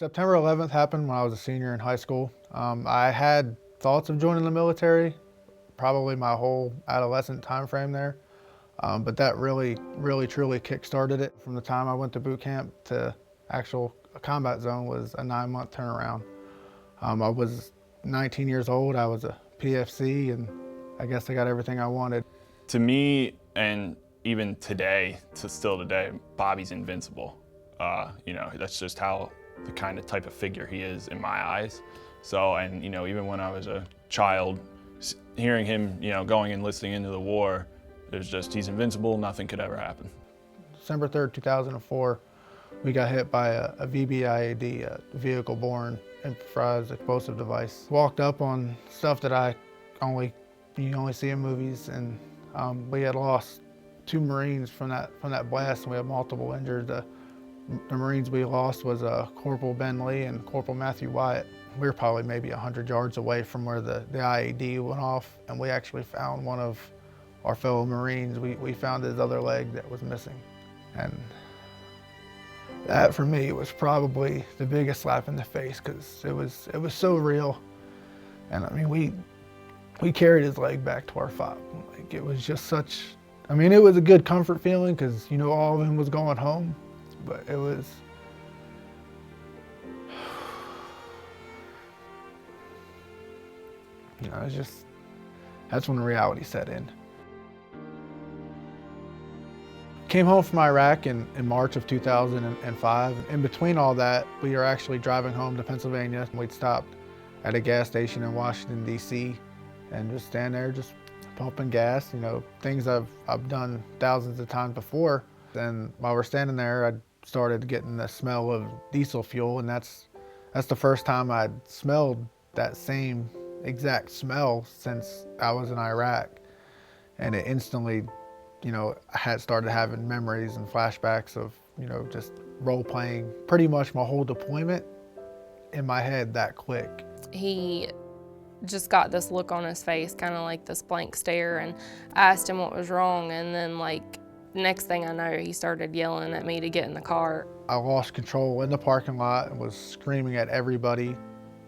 September 11th happened when I was a senior in high school. I had thoughts of joining the military, probably my whole adolescent time frame there. But that really, truly kick-started it. From the time I went to boot camp to actual combat zone was a 9-month turnaround. I was 19 years old, I was a PFC, and I guess I got everything I wanted. To me, and even today, still today, Bobby's invincible. That's just how the kind of type of figure he is in my eyes. So, and even when I was a child, hearing him, going and listening into the war, there's just, he's invincible, nothing could ever happen. December 3rd, 2004, we got hit by a VBIED, a vehicle-borne improvised explosive device. Walked up on stuff that you only see in movies, and we had lost 2 Marines from that blast, and we had multiple injured. The Marines we lost was Corporal Ben Lee and Corporal Matthew Wyatt. We were probably maybe 100 yards away from where the IED went off, and we actually found one of our fellow Marines. We found his other leg that was missing. And that for me was probably the biggest slap in the face, because it was so real. And I mean, we carried his leg back to our fob. Like, it was just such, I mean, it was a good comfort feeling, because all of him was going home, but it was, it's just, that's when reality set in. Came home from Iraq in March of 2005. In between all that, we were actually driving home to Pennsylvania. We'd stopped at a gas station in Washington, D.C., and just stand there, just pumping gas, things I've done thousands of times before. And while we're standing there, I started getting the smell of diesel fuel, and that's the first time I'd smelled that same exact smell since I was in Iraq. And it instantly, I had started having memories and flashbacks of, just role-playing pretty much my whole deployment in my head that quick. He just got this look on his face, kind of like this blank stare, and I asked him what was wrong, and then next thing I know, he started yelling at me to get in the car. I lost control in the parking lot and was screaming at everybody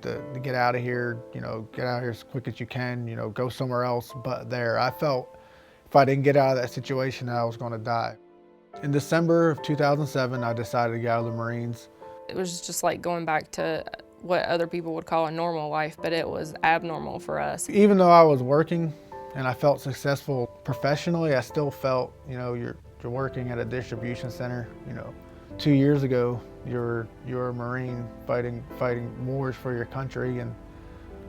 to get out of here, get out of here as quick as you can, go somewhere else but there. I felt if I didn't get out of that situation, I was going to die. In December of 2007, I decided to get out of the Marines. It was just like going back to what other people would call a normal life, but it was abnormal for us. Even though I was working and I felt successful professionally, I still felt, you're working at a distribution center. 2 years ago, you're a Marine fighting wars for your country, and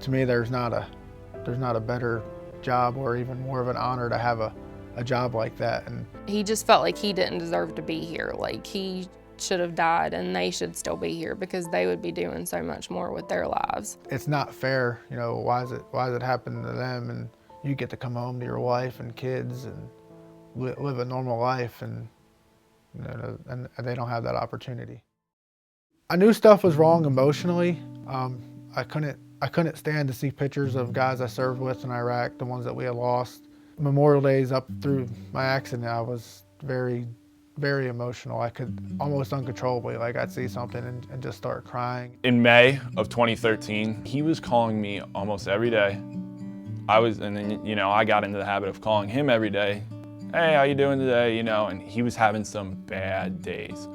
to me, there's not a better job or even more of an honor to have a job like that. And he just felt like he didn't deserve to be here. Like, he should have died and they should still be here, because they would be doing so much more with their lives. It's not fair, why is it happening to them, and you get to come home to your wife and kids and live a normal life, and and they don't have that opportunity. I knew stuff was wrong emotionally. I couldn't stand to see pictures of guys I served with in Iraq, the ones that we had lost. Memorial Days up through my accident, I was very, very emotional. I could almost uncontrollably, I'd see something and just start crying. In May of 2013, he was calling me almost every day. And then, I got into the habit of calling him every day. Hey, how you doing today? And he was having some bad days.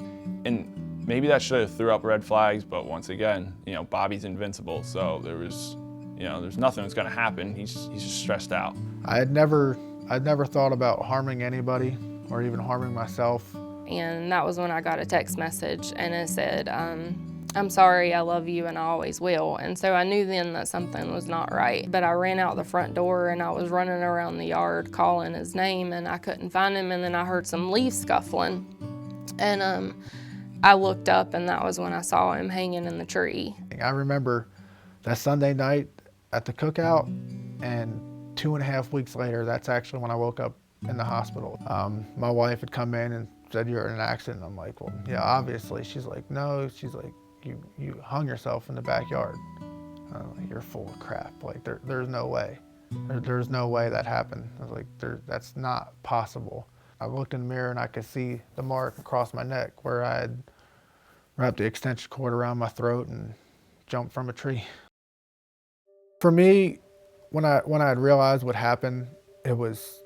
And maybe that should have threw up red flags, but once again, Bobby's invincible, so there's nothing that's gonna happen. He's just stressed out. I'd never thought about harming anybody or even harming myself. And that was when I got a text message, and it said, I'm sorry, I love you, and I always will. And so I knew then that something was not right. But I ran out the front door, and I was running around the yard calling his name, and I couldn't find him, and then I heard some leaves scuffling. And I looked up, and that was when I saw him hanging in the tree. I remember that Sunday night at the cookout, and 2.5 weeks later, that's actually when I woke up in the hospital. My wife had come in and said, "You're in an accident." I'm like, "Well, yeah, obviously." She's like, "No." She's like, you hung yourself in the backyard." I'm like, "You're full of crap. Like, there's no way. There's no way that happened." I was like, "That's not possible." I looked in the mirror and I could see the mark across my neck where I had wrapped the extension cord around my throat and jumped from a tree. For me, when I had realized what happened, it was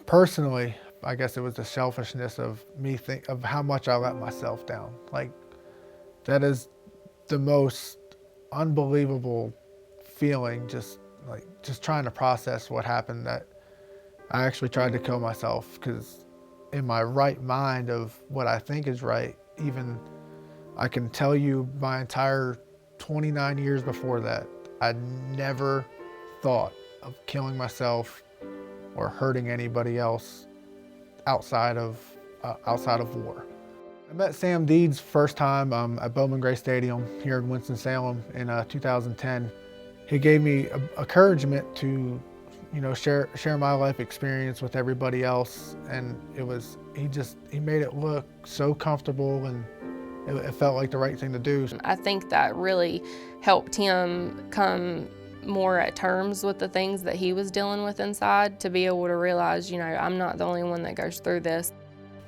personally, I guess it was the selfishness of me of how much I let myself down. Like, that is the most unbelievable feeling, just trying to process what happened, that I actually tried to kill myself, because in my right mind of what I think is right, even I can tell you my entire 29 years before that, I never thought of killing myself or hurting anybody else outside of war. I met Sam Deeds first time at Bowman Gray Stadium here in Winston-Salem in 2010. He gave me encouragement to, share my life experience with everybody else, and he made it look so comfortable, and it felt like the right thing to do. I think that really helped him come more at terms with the things that he was dealing with inside, to be able to realize, I'm not the only one that goes through this.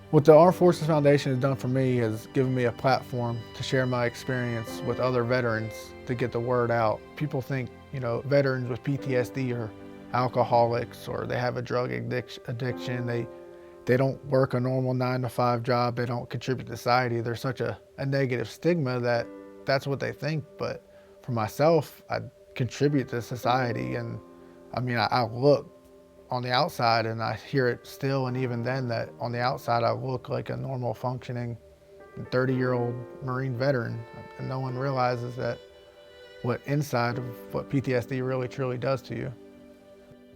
What the Armed Forces Foundation has done for me is given me a platform to share my experience with other veterans, to get the word out. People think, veterans with PTSD are alcoholics, or they have a drug addiction. They don't work a normal 9-to-5 job. They don't contribute to society. There's such a negative stigma that that's what they think. But for myself, I contribute to society. And I look on the outside, and I hear it still, and even then, that on the outside I look like a normal functioning 30-year-old Marine veteran. And no one realizes that what PTSD really truly does to you.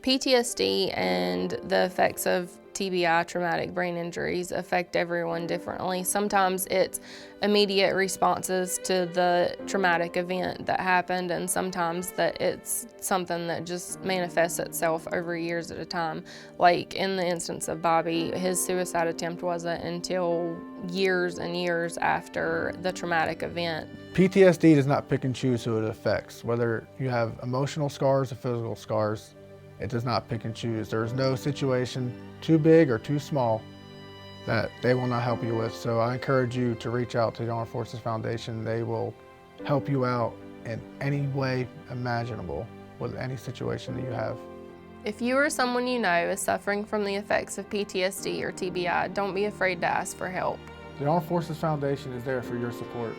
PTSD and the effects of TBI, traumatic brain injuries, affect everyone differently. Sometimes it's immediate responses to the traumatic event that happened, and sometimes that it's something that just manifests itself over years at a time. Like in the instance of Bobby, his suicide attempt wasn't until years and years after the traumatic event. PTSD does not pick and choose who it affects, whether you have emotional scars or physical scars. It does not pick and choose. There is no situation too big or too small that they will not help you with. So I encourage you to reach out to the Armed Forces Foundation. They will help you out in any way imaginable with any situation that you have. If you or someone you know is suffering from the effects of PTSD or TBI, don't be afraid to ask for help. The Armed Forces Foundation is there for your support.